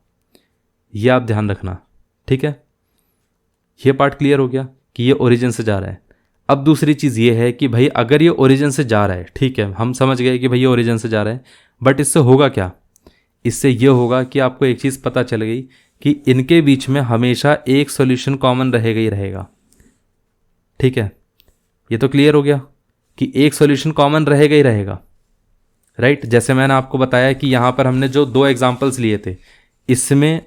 ये आप ध्यान रखना। ठीक है, ये पार्ट क्लियर हो गया कि ये ओरिजिन से जा रहा है। अब दूसरी चीज़ ये है कि भाई अगर ये ओरिजिन से जा रहा है, ठीक है, हम समझ गए कि भाई ये ओरिजिन से जा रहा है, बट इससे होगा क्या, इससे ये होगा कि आपको एक चीज़ पता चल गई कि इनके बीच में हमेशा एक सॉल्यूशन कॉमन रहेगा ही रहेगा। ठीक है, ये तो क्लियर हो गया कि एक सॉल्यूशन कॉमन रहेगा ही रहेगा, राइट। जैसे मैंने आपको बताया कि यहाँ पर हमने जो दो एग्जाम्पल्स लिए थे, इसमें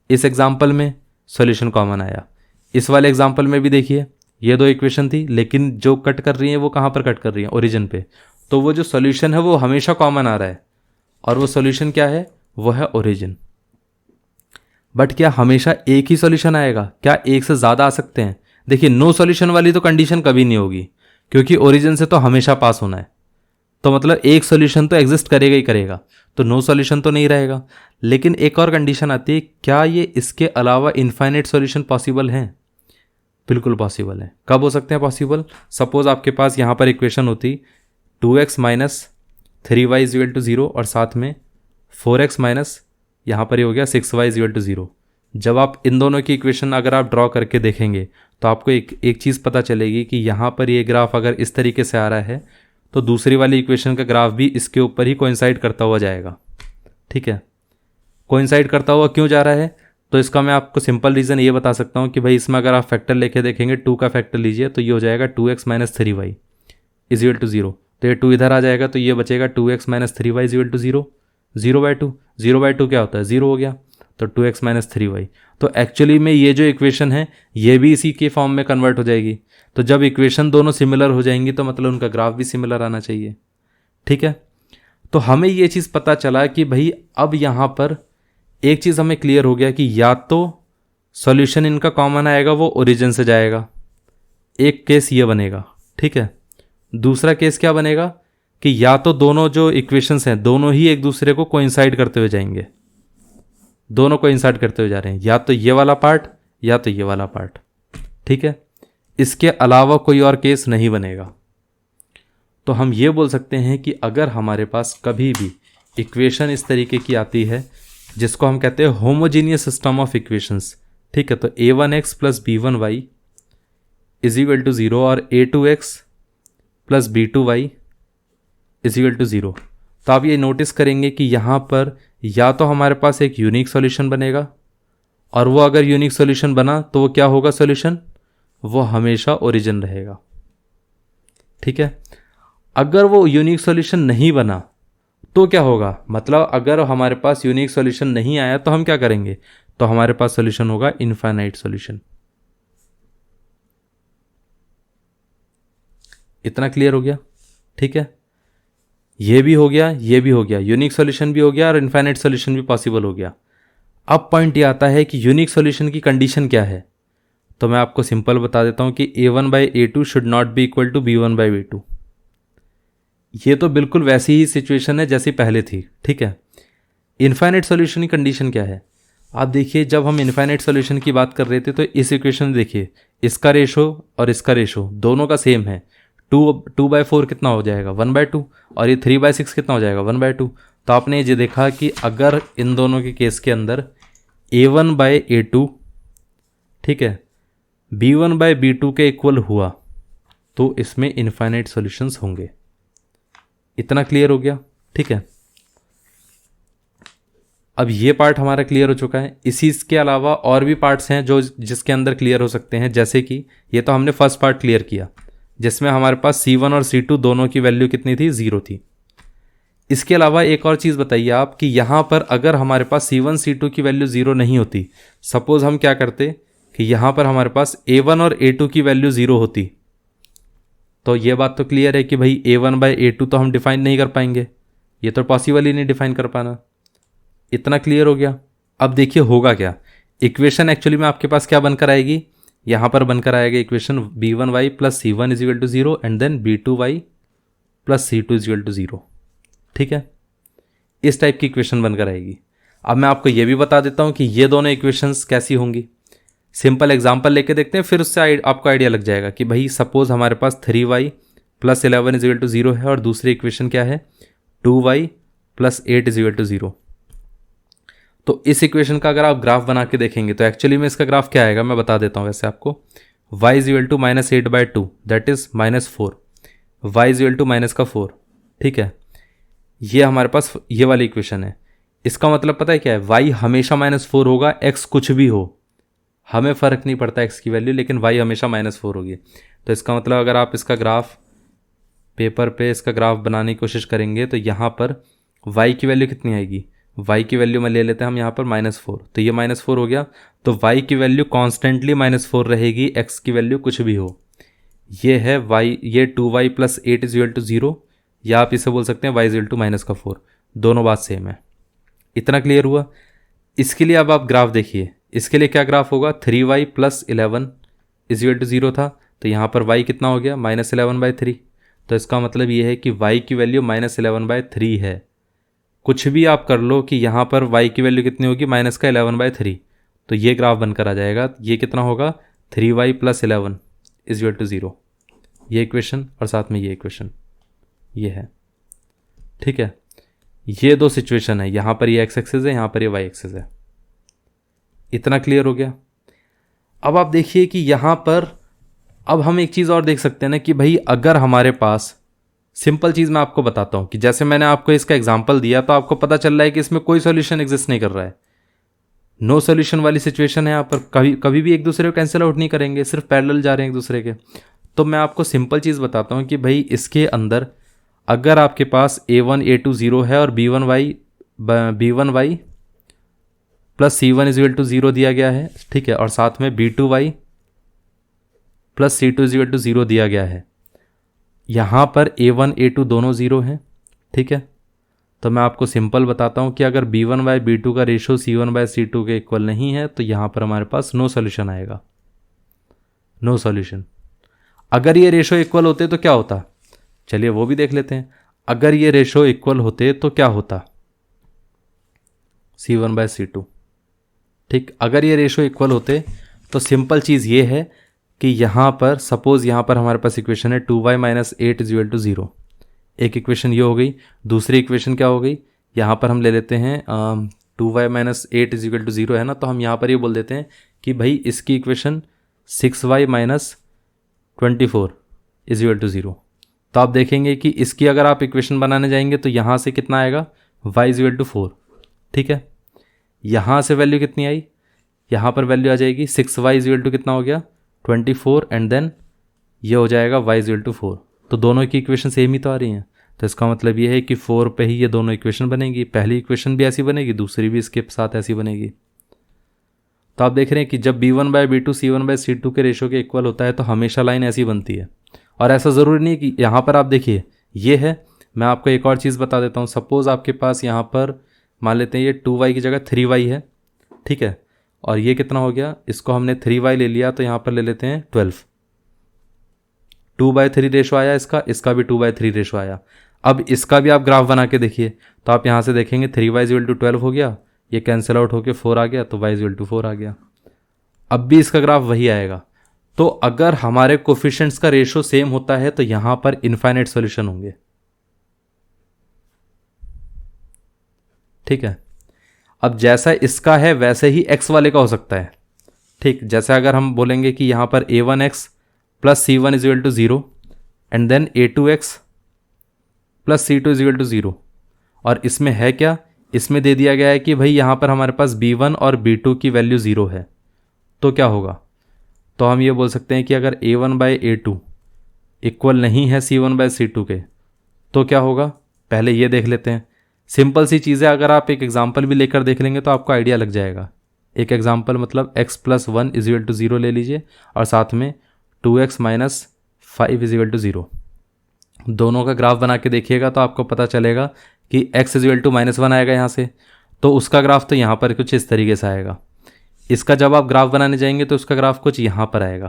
इस एग्जाम्पल में सॉल्यूशन कॉमन आया, इस वाले एग्जाम्पल में भी देखिए ये दो इक्वेशन थी, लेकिन जो कट कर रही हैं वो कहाँ पर कट कर रही हैं, ओरिजिन पे। तो वो जो सॉल्यूशन है वो हमेशा कॉमन आ रहा है, और वो सॉल्यूशन क्या है, वो है ओरिजिन। बट क्या हमेशा एक ही सॉल्यूशन आएगा, क्या एक से ज़्यादा आ सकते हैं? देखिए, नो सॉल्यूशन वाली तो कंडीशन कभी नहीं होगी, क्योंकि ओरिजिन से तो हमेशा पास होना है, तो मतलब एक सॉल्यूशन तो एग्जिस्ट करेगा ही करेगा, तो नो सॉल्यूशन तो नहीं रहेगा। लेकिन एक और कंडीशन आती है, क्या ये इसके अलावा इनफाइनाइट सॉल्यूशन पॉसिबल हैं? बिल्कुल पॉसिबल है। कब हो सकते हैं पॉसिबल? सपोज आपके पास यहाँ पर इक्वेशन होती 2x minus 3y equal to 0 और साथ में 4x माइनस यहाँ पर ये हो गया 6y इक्वल टू 0। जब आप इन दोनों की इक्वेशन अगर आप ड्रॉ करके देखेंगे तो आपको एक चीज़ पता चलेगी कि यहाँ पर ये ग्राफ अगर इस तरीके से आ रहा है तो दूसरी वाली इक्वेशन का ग्राफ भी इसके ऊपर ही कोइंसाइड करता हुआ जाएगा। ठीक है, कोइंसाइड करता हुआ क्यों जा रहा है? तो इसका मैं आपको सिंपल रीज़न ये बता सकता हूँ कि भाई इसमें अगर आप फैक्टर लेके देखेंगे, 2 का फैक्टर लीजिए तो ये हो जाएगा 2x minus 3y equal to 0। तो ये 2 इधर आ जाएगा तो ये बचेगा 2x minus 3y equal to 0। 0/2, 0/2 क्या होता है? 0 हो गया, तो 2x माइनस 3y। तो एक्चुअली में ये जो इक्वेशन है ये भी इसी के फॉर्म में कन्वर्ट हो जाएगी। तो जब इक्वेशन दोनों सिमिलर हो जाएंगी तो मतलब उनका ग्राफ भी सिमिलर आना चाहिए। ठीक है, तो हमें ये चीज़ पता चला कि भाई अब यहाँ पर एक चीज़ हमें क्लियर हो गया कि या तो सॉल्यूशन इनका कॉमन आएगा, वो ओरिजिन से जाएगा, एक केस ये बनेगा। ठीक है, दूसरा केस क्या बनेगा कि या तो दोनों जो इक्वेशंस हैं दोनों ही एक दूसरे को कोइंसाइड करते हुए जाएंगे, दोनों कोइंसाइड करते हुए जा रहे हैं, या तो ये वाला पार्ट या तो ये वाला पार्ट। ठीक है, इसके अलावा कोई और केस नहीं बनेगा। तो हम ये बोल सकते हैं कि अगर हमारे पास कभी भी इक्वेशन इस तरीके की आती है जिसको हम कहते हैं होमोजीनियस सिस्टम ऑफ इक्वेशंस, ठीक है, तो a1x plus b1y is equal to 0 और a2x plus b2y is equal to 0, तो आप ये नोटिस करेंगे कि यहाँ पर या तो हमारे पास एक यूनिक सॉल्यूशन बनेगा, और वो अगर यूनिक सॉल्यूशन बना तो वो क्या होगा सॉल्यूशन, वो हमेशा ओरिजिन रहेगा। ठीक है, अगर वो यूनिक सॉल्यूशन नहीं बना तो क्या होगा, मतलब अगर हमारे पास यूनिक सॉल्यूशन नहीं आया तो हम क्या करेंगे, तो हमारे पास सॉल्यूशन होगा इनफाइनाइट सॉल्यूशन। इतना क्लियर हो गया? ठीक है, ये भी हो गया, ये भी हो गया, यूनिक सॉल्यूशन भी हो गया और इनफाइनाइट सॉल्यूशन भी पॉसिबल हो गया। अब पॉइंट ये आता है कि यूनिक सॉल्यूशन की कंडीशन क्या है, तो मैं आपको सिंपल बता देता हूं कि a1/a2 should not be equal to b1/b2। ये तो बिल्कुल वैसी ही सिचुएशन है जैसी पहले थी। ठीक है, इनफाइनाइट सॉल्यूशन की कंडीशन क्या है? आप देखिए, जब हम इनफाइनाइट सॉल्यूशन की बात कर रहे थे तो इस इक्वेशन में देखिए, इसका रेशो और इसका रेशो दोनों का सेम है। 2/4 कितना हो जाएगा, 1/2, और ये 3/6 कितना हो जाएगा, 1/2। तो आपने ये देखा कि अगर इन दोनों के केस के अंदर a1/a2, ठीक है, b1/b2 के इक्वल हुआ तो इसमें इनफाइनाइट सॉल्यूशंस होंगे। इतना क्लियर हो गया? ठीक है, अब ये पार्ट हमारा क्लियर हो चुका है। इसी के अलावा और भी पार्ट्स हैं जो जिसके अंदर क्लियर हो सकते हैं, जैसे कि ये तो हमने फर्स्ट पार्ट क्लियर किया जिसमें हमारे पास C1 और C2 दोनों की वैल्यू कितनी थी, 0 थी। इसके अलावा एक और चीज़ बताइए आप कि यहाँ पर अगर हमारे पास C1 C2 की वैल्यू 0 नहीं होती, सपोज हम क्या करते कि यहाँ पर हमारे पास A1 और A2 की वैल्यू 0 होती, तो ये बात तो क्लियर है कि भाई a1/a2 तो हम डिफाइन नहीं कर पाएंगे, ये तो पॉसिबल ही नहीं डिफाइन कर पाना। इतना क्लियर हो गया? अब देखिए होगा क्या, इक्वेशन एक्चुअली में आपके पास क्या बनकर आएगी, यहाँ पर बनकर आएगा equation b1y plus c1 is equal to 0 and then b2y plus c2 is equal to 0। ठीक है, इस टाइप की इक्वेशन बनकर आएगी। अब मैं आपको ये भी बता देता हूँ कि ये दोनों इक्वेशंस कैसी होंगी। सिंपल एग्जाम्पल लेके देखते हैं, फिर उससे आपको आइडिया लग जाएगा कि भाई सपोज हमारे पास 3y plus 11 is equal to 0 है और दूसरी इक्वेशन क्या है, 2y plus 8 is equal to 0। तो इस इक्वेशन का अगर आप ग्राफ बना के देखेंगे तो एक्चुअली में इसका ग्राफ क्या आएगा मैं बता देता हूँ वैसे आपको। y is equal to -8/2 that is -4, y is equal to -4। ठीक है, ये हमारे पास ये वाली इक्वेशन है। इसका मतलब पता है क्या है, y हमेशा -4 होगा, x कुछ भी हो, हमें फ़र्क नहीं पड़ता x की वैल्यू, लेकिन y हमेशा -4 होगी। तो इसका मतलब अगर आप इसका ग्राफ पेपर पे इसका ग्राफ बनाने की कोशिश करेंगे तो यहाँ पर y की वैल्यू कितनी आएगी, y की वैल्यू में ले लेते हैं हम यहाँ पर -4, तो ये -4 हो गया, तो y की वैल्यू कॉन्स्टेंटली -4 रहेगी, x की वैल्यू कुछ भी हो। ये है y, ये 2y + 8 = 0, या आप इसे बोल सकते हैं y = -4, दोनों बात सेम है। इतना क्लियर हुआ। इसके लिए अब आप ग्राफ देखिए, इसके लिए क्या ग्राफ होगा, 3y + 11 = 0 था, तो यहाँ पर y कितना हो गया, -11/3। तो इसका मतलब ये है कि y की वैल्यू -11/3 है। कुछ भी आप कर लो कि यहाँ पर y की वैल्यू कितनी होगी, -11/3, तो ये ग्राफ बनकर आ जाएगा। ये कितना होगा, 3y + 11 = 0। ये इक्वेशन और साथ में ये इक्वेशन ये है, ठीक है। ये दो सिचुएशन है, यहाँ पर ये x एक्सिस है, यहाँ पर ये y एक्सिस है। इतना क्लियर हो गया। अब आप देखिए कि यहाँ पर अब हम एक चीज़ और देख सकते हैं ना कि भाई अगर हमारे पास, सिंपल चीज़ मैं आपको बताता हूँ कि जैसे मैंने आपको इसका एग्जांपल दिया तो आपको पता चल रहा है कि इसमें कोई सॉल्यूशन एग्जिस्ट नहीं कर रहा है, नो सॉल्यूशन वाली सिचुएशन है। यहाँ पर कभी कभी भी एक दूसरे को कैंसिल आउट नहीं करेंगे, सिर्फ पैरेलल जा रहे हैं एक दूसरे के। तो मैं आपको सिंपल चीज़ बताता हूँ कि भाई इसके अंदर अगर आपके पास a1 a2 0 है और b1y + c1 = 0 दिया गया है, ठीक है, और साथ में b2y + c2 = 0 दिया गया है। यहाँ पर a1 a2 दोनों 0 हैं, ठीक है। तो मैं आपको सिंपल बताता हूँ कि अगर b1/b2 का रेशो c1/c2 के इक्वल नहीं है तो यहाँ पर हमारे पास नो सॉल्यूशन आएगा, नो सॉल्यूशन। अगर ये रेशो इक्वल होते तो क्या होता, चलिए वो भी देख लेते हैं। अगर ये रेशो इक्वल होते तो क्या होता, c1/c2, ठीक। अगर ये रेशो इक्वल होते तो सिंपल चीज़ ये है कि यहाँ पर सपोज़ यहाँ पर हमारे पास इक्वेशन है 2y - 8 = 0। एक इक्वेशन ये हो गई। दूसरी इक्वेशन क्या हो गई, यहाँ पर हम ले लेते हैं 2y - 8 = 0 है ना, तो हम यहाँ पर ये बोल देते हैं कि भाई इसकी इक्वेशन 6y - 24 = 0। तो आप देखेंगे कि इसकी अगर आप इक्वेशन बनाने जाएंगे तो यहाँ से कितना आएगा, y = 4, ठीक है। यहाँ से वैल्यू कितनी आई, यहाँ पर वैल्यू आ जाएगी 6y = कितना हो गया, 24, एंड देन ये हो जाएगा y = 4। तो दोनों की इक्वेशन सेम ही तो आ रही हैं। तो इसका मतलब ये है कि 4 पे ही ये दोनों इक्वेशन बनेगी, पहली इक्वेशन भी ऐसी बनेगी, दूसरी भी इसके साथ ऐसी बनेगी। तो आप देख रहे हैं कि जब b1/b2 c1/c2 के रेशो के इक्वल होता है तो हमेशा लाइन ऐसी बनती है। और ऐसा ज़रूरी नहीं कि यहाँ पर आप देखिए ये है, मैं आपको एक और चीज़ बता देता हूँ। सपोज़ आपके पास यहाँ पर मान लेते हैं ये 2y की जगह 3y है, ठीक है, और ये कितना हो गया, इसको हमने 3y ले लिया तो यहाँ पर ले लेते हैं 12। 2/3 रेशो आया इसका भी 2/3 रेशो आया। अब इसका भी आप ग्राफ बना के देखिए तो आप यहाँ से देखेंगे 3y = 12 हो गया, ये कैंसिल आउट होकर 4 आ गया, तो y = 4 आ गया। अब भी इसका ग्राफ वही आएगा। तो अगर हमारे कोफिशिएंट्स का रेशो सेम होता है तो यहाँ पर इनफाइनाइट सॉल्यूशन होंगे, ठीक है। अब जैसा इसका है वैसे ही x वाले का हो सकता है, ठीक। जैसे अगर हम बोलेंगे कि यहाँ पर a1x + c1 = 0 and then a2x + c2 = 0, और इसमें है क्या, इसमें दे दिया गया है कि भाई यहाँ पर हमारे पास b1 और b2 की वैल्यू 0 है, तो क्या होगा, तो हम ये बोल सकते हैं कि अगर a1/a2 इक्वल नहीं है c1/c2 के तो क्या होगा, पहले ये देख लेते हैं। सिंपल सी चीज़ है, अगर आप एक एग्जांपल भी लेकर देख लेंगे तो आपको आइडिया लग जाएगा। एक एग्जांपल मतलब x + 1 = 0 ले लीजिए और साथ में 2x - 5 = 0। दोनों का ग्राफ बना के देखिएगा तो आपको पता चलेगा कि x = -1 आएगा यहाँ से, तो उसका ग्राफ तो यहाँ पर कुछ इस तरीके से आएगा। इसका जब आप ग्राफ बनाने जाएंगे तो उसका ग्राफ कुछ यहाँ पर आएगा।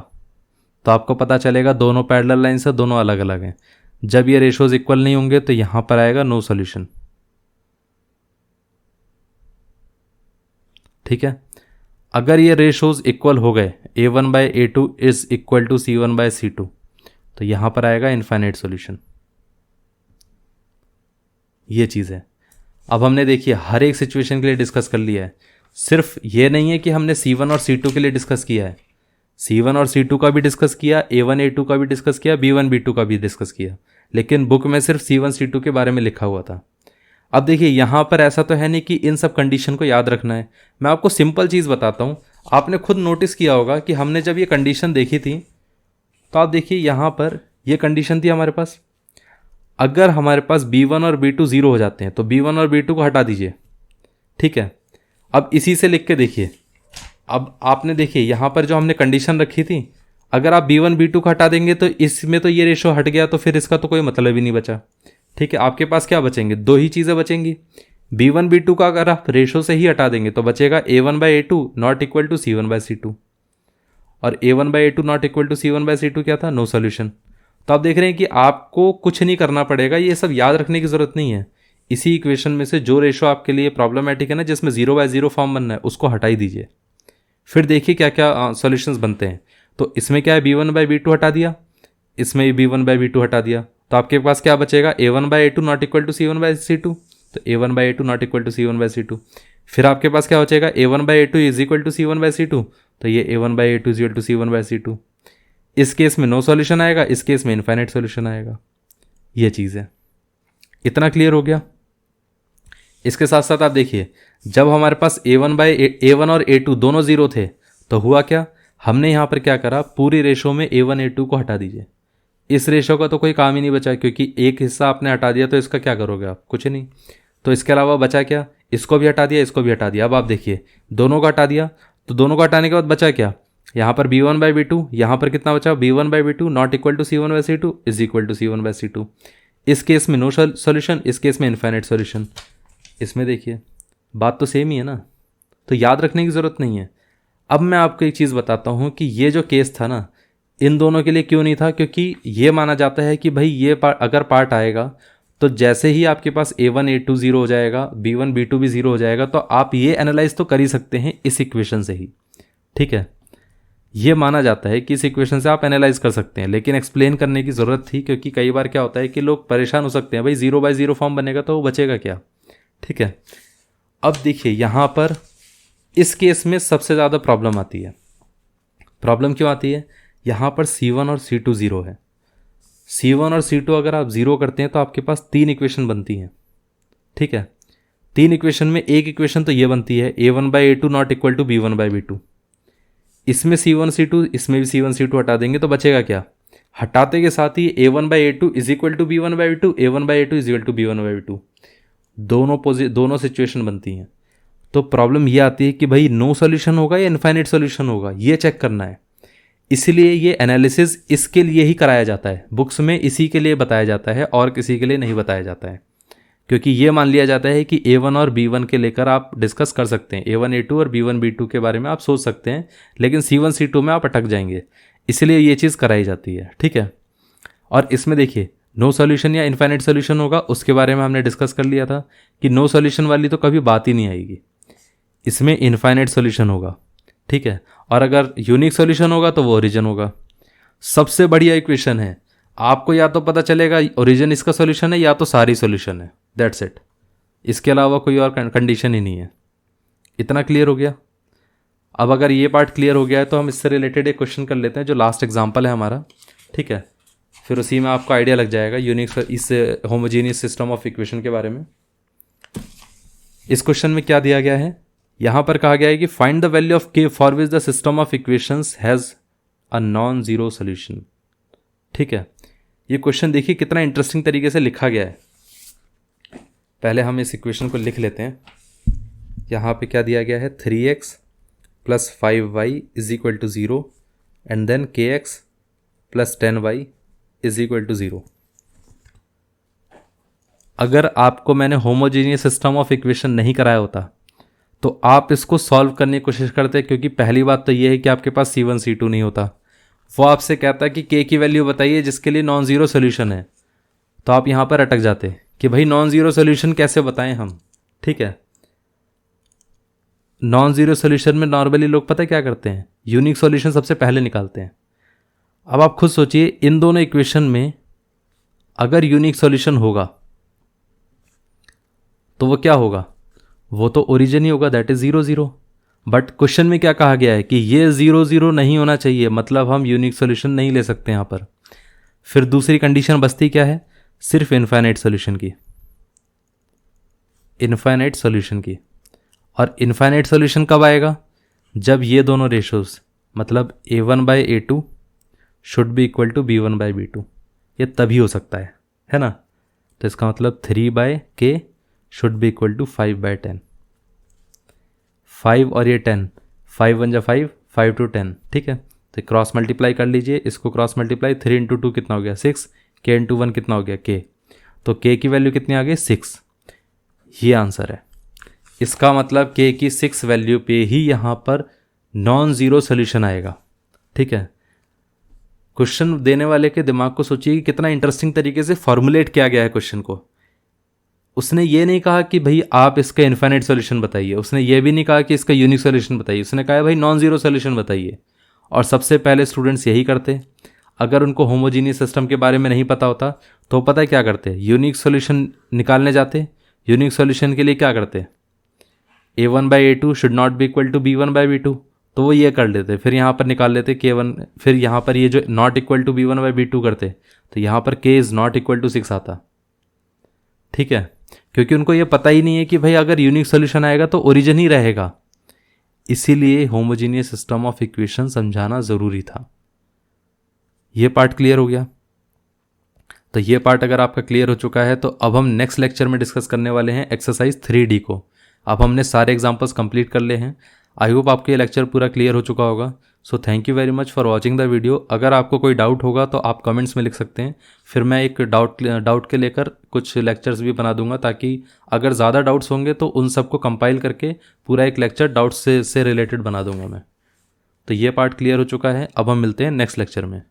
तो आपको पता चलेगा दोनों पैरेलल लाइन से दोनों अलग अलग हैं। जब ये रेशोज इक्वल नहीं होंगे तो यहाँ पर आएगा नो सॉल्यूशन, ठीक है। अगर ये रेशोज इक्वल हो गए, a1/a2 is equal to c1/c2, तो यहाँ पर आएगा इनफाइनाइट सॉल्यूशन। ये चीज़ है। अब हमने देखिए हर एक सिचुएशन के लिए डिस्कस कर लिया है। सिर्फ ये नहीं है कि हमने c1 और c2 के लिए डिस्कस किया है, c1 और c2 का भी डिस्कस किया, a1 a2 का भी डिस्कस किया, b1 b2 का भी डिस्कस किया, लेकिन बुक में सिर्फ c1 c2 के बारे में लिखा हुआ था। अब देखिए यहाँ पर ऐसा तो है नहीं कि इन सब कंडीशन को याद रखना है, मैं आपको सिंपल चीज़ बताता हूँ। आपने खुद नोटिस किया होगा कि हमने जब ये कंडीशन देखी थी तो आप देखिए यहाँ पर ये कंडीशन थी हमारे पास, अगर हमारे पास b1 और b2 0 हो जाते हैं तो b1 और b2 को हटा दीजिए, ठीक है। अब इसी से लिख के देखिए, अब आपने देखिए यहाँ पर जो हमने कंडीशन रखी थी, अगर आप b1 b2 को हटा देंगे तो इसमें तो ये रेशो हट गया, तो फिर इसका तो कोई मतलब ही नहीं बचा, ठीक है। आपके पास क्या बचेंगे, दो ही चीज़ें बचेंगी। b1 b2 का अगर आप रेशो से ही हटा देंगे तो बचेगा a1/a2 not equal to c1/c2, और a1/a2 not equal to c1/c2 क्या था, नो सोल्यूशन। तो आप देख रहे हैं कि आपको कुछ नहीं करना पड़ेगा, ये सब याद रखने की ज़रूरत नहीं है। इसी इक्वेशन में से जो रेशो आपके लिए प्रॉब्लमेटिक है ना, जिसमें 0/0 फॉर्म बनना है, उसको हटा ही दीजिए। फिर देखिए क्या क्या सॉल्यूशंस बनते हैं। तो इसमें क्या है, b1/b2 हटा दिया, इसमें b1/b2 हटा दिया, तो आपके पास क्या बचेगा, a1/a2 not equal to c1/c2, तो a1/a2 not equal to c1/c2। फिर आपके पास क्या बचेगा, a1/a2 is equal to c1/c2, तो ये a1/a2 is equal to c1/c2। इस केस में नो सॉल्यूशन आएगा, इस केस में इनफाइनाइट सॉल्यूशन आएगा। ये चीज़ है, इतना क्लियर हो गया। इसके साथ साथ आप देखिए, जब हमारे पास a1 और a2 दोनों जीरो थे तो हुआ क्या, हमने यहाँ पर क्या करा, पूरी रेशो में a1 a2 को हटा दीजिए। इस रेशो का तो कोई काम ही नहीं बचा, क्योंकि एक हिस्सा आपने हटा दिया तो इसका क्या करोगे आप, कुछ नहीं। तो इसके अलावा बचा क्या, इसको भी हटा दिया, इसको भी हटा दिया। अब आप देखिए, दोनों को हटा दिया, तो दोनों को हटाने के बाद बचा क्या, यहाँ पर b1/b2, यहाँ पर कितना बचा, b1/b2 not equal to c1/c2 is equal to c1/c2। इस केस में नो सॉल्यूशन, इस केस में इनफाइनाइट सॉल्यूशन। इसमें देखिए बात तो सेम ही है ना, तो याद रखने की ज़रूरत नहीं है। अब मैं आपको एक चीज़ बताता हूँ कि ये जो केस था ना, इन दोनों के लिए क्यों नहीं था, क्योंकि ये माना जाता है कि भाई ये अगर पार्ट आएगा तो जैसे ही आपके पास a1 a2 0 हो जाएगा, b1 b2 भी 0 हो जाएगा, तो आप ये एनालाइज तो कर ही सकते हैं इस इक्वेशन से ही, ठीक है। ये माना जाता है कि इस इक्वेशन से आप एनालाइज कर सकते हैं, लेकिन एक्सप्लेन करने की ज़रूरत थी, क्योंकि कई बार क्या होता है कि लोग परेशान हो सकते हैं, भाई 0/0 फॉर्म बनेगा तो वो बचेगा क्या, ठीक है। अब देखिए यहाँ पर इस केस में सबसे ज़्यादा प्रॉब्लम आती है। प्रॉब्लम क्यों आती है, यहाँ पर c1 और c2 0 है। c1 और c2 अगर आप 0 करते हैं तो आपके पास 3 इक्वेशन बनती हैं, ठीक है। 3 इक्वेशन में एक इक्वेशन तो ये बनती है a1/a2 not equal to b1/b2। इसमें c1 c2, इसमें भी c1 c2 हटा देंगे तो बचेगा क्या, हटाते के साथ ही a1/a2 is equal to b1/b2, a1/a2 is equal to b1/b2। दोनों सिचुएशन बनती हैं। तो प्रॉब्लम ये आती है कि भाई नो सॉल्यूशन होगा या इनफाइनाइट सॉल्यूशन होगा, ये चेक करना है। इसलिए ये एनालिसिस इसके लिए ही कराया जाता है, बुक्स में इसी के लिए बताया जाता है और किसी के लिए नहीं बताया जाता है, क्योंकि ये मान लिया जाता है कि a1 और b1 के लेकर आप डिस्कस कर सकते हैं, a1 a2 और b1 b2 के बारे में आप सोच सकते हैं, लेकिन c1 c2 में आप अटक जाएंगे, इसलिए ये चीज़ कराई जाती है, ठीक है। और इसमें देखिए नो सॉल्यूशन या इनफाइनाइट सॉल्यूशन होगा, उसके बारे में हमने डिस्कस कर लिया था कि नो सॉल्यूशन वाली तो कभी बात ही नहीं आएगी, इसमें इनफाइनाइट सॉल्यूशन होगा, ठीक है। और अगर यूनिक सॉल्यूशन होगा तो वो ओरिजिन होगा। सबसे बढ़िया इक्वेशन है, आपको या तो पता चलेगा ओरिजिन इसका सॉल्यूशन है या तो सारी सॉल्यूशन है, दैट्स इट। इसके अलावा कोई और कंडीशन ही नहीं है। इतना क्लियर हो गया। अब अगर ये पार्ट क्लियर हो गया है तो हम इससे रिलेटेड एक क्वेश्चन कर लेते हैं, जो लास्ट एग्जाम्पल है हमारा, ठीक है। फिर उसी में आपको आइडिया लग जाएगा यूनिक इस होमोजीनियस सिस्टम ऑफ इक्वेशन के बारे में। इस क्वेश्चन में क्या दिया गया है, यहाँ पर कहा गया है कि find the value of k for which the system of equations has a non zero solution, ठीक है। ये क्वेश्चन देखिए कितना इंटरेस्टिंग तरीके से लिखा गया है। पहले हम इस इक्वेशन को लिख लेते हैं। यहाँ पे क्या दिया गया है, 3x + 5y is equal to 0 and then kx + 10y is equal to 0। अगर आपको मैंने होमोजीनियस सिस्टम ऑफ इक्वेशन नहीं कराया होता तो आप इसको सॉल्व करने की कोशिश करते, क्योंकि पहली बात तो ये है कि आपके पास c1 c2 नहीं होता। वो आपसे कहता है कि k की वैल्यू बताइए जिसके लिए नॉन ज़ीरो सोल्यूशन है, तो आप यहाँ पर अटक जाते कि भाई नॉन ज़ीरो सोल्यूशन कैसे बताएं हम, ठीक है। नॉन ज़ीरो सोल्यूशन में नॉर्मली लोग पता है क्या करते हैं, यूनिक सोल्यूशन सबसे पहले निकालते हैं। अब आप खुद सोचिए, इन दोनों इक्वेशन में अगर यूनिक सोल्यूशन होगा तो वो क्या होगा, वो तो ओरिजिन ही होगा, दैट इज 0 0। बट क्वेश्चन में क्या कहा गया है कि ये 0 0 नहीं होना चाहिए, मतलब हम यूनिक सोल्यूशन नहीं ले सकते यहाँ पर। फिर दूसरी कंडीशन बचती क्या है, सिर्फ इनफाइनाइट सोल्यूशन की। इनफाइनाइट सॉल्यूशन की। और इनफाइनाइट सॉल्यूशन कब आएगा? जब ये दोनों रेशोज मतलब a1/a2 should be equal to b1/b2, ये तभी हो सकता है ना। तो इसका मतलब 3/k should be equal to 5/10। 5 और ये 10, 5 1 जा 5, 5 to 10, ठीक है। तो क्रॉस मल्टीप्लाई कर लीजिए, इसको क्रॉस मल्टीप्लाई, 3 इंटू 2 कितना हो गया 6, k इंटू 1 कितना हो गया k, तो k की वैल्यू कितनी आ गई 6। ये आंसर है। इसका मतलब k की 6 वैल्यू पे ही यहाँ पर नॉन ज़ीरो सोल्यूशन आएगा, ठीक है। क्वेश्चन देने वाले के दिमाग को सोचिए कि कितना इंटरेस्टिंग तरीके से फॉर्मुलेट किया गया है क्वेश्चन को। उसने ये नहीं कहा कि भाई आप इसका इन्फाइनाइट सॉल्यूशन बताइए, उसने ये भी नहीं कहा कि इसका यूनिक सॉल्यूशन बताइए, उसने कहा भाई नॉन ज़ीरो सॉल्यूशन बताइए। और सबसे पहले स्टूडेंट्स यही करते। अगर उनको होमोजीनियस सिस्टम के बारे में नहीं पता होता तो पता है क्या करते, यूनिक सॉल्यूशन निकालने जाते। यूनिक सॉल्यूशन के लिए क्या करते, a1/a2 should not be equal to b1/b2, तो वो ये कर लेते, फिर यहाँ पर निकाल लेते k1, फिर यहाँ पर ये जो नॉट इक्वल टू b1/b2 करते, तो यहाँ पर k is not equal to 6 आता, ठीक है। क्योंकि उनको ये पता ही नहीं है कि भाई अगर यूनिक सॉल्यूशन आएगा तो ओरिजिन ही रहेगा, इसीलिए होमोजीनियस सिस्टम ऑफ इक्वेशन समझाना ज़रूरी था। ये पार्ट क्लियर हो गया। तो ये पार्ट अगर आपका क्लियर हो चुका है तो अब हम नेक्स्ट लेक्चर में डिस्कस करने वाले हैं एक्सरसाइज 3D को। अब हमने सारे एग्जांपल्स कंप्लीट कर ले हैं। आई होप आपको ये लेक्चर पूरा क्लियर हो चुका होगा। So thank you very much for watching the video. अगर आपको कोई डाउट होगा तो आप कमेंट्स में लिख सकते हैं, फिर मैं एक डाउट के लेकर कुछ लेक्चर्स भी बना दूंगा, ताकि अगर ज़्यादा डाउट्स होंगे तो उन सबको कंपाइल करके पूरा एक लेक्चर डाउट्स से रिलेटेड बना दूंगा मैं। तो ये पार्ट क्लियर हो चुका है। अब हम मिलते हैं नेक्स्ट लेक्चर में।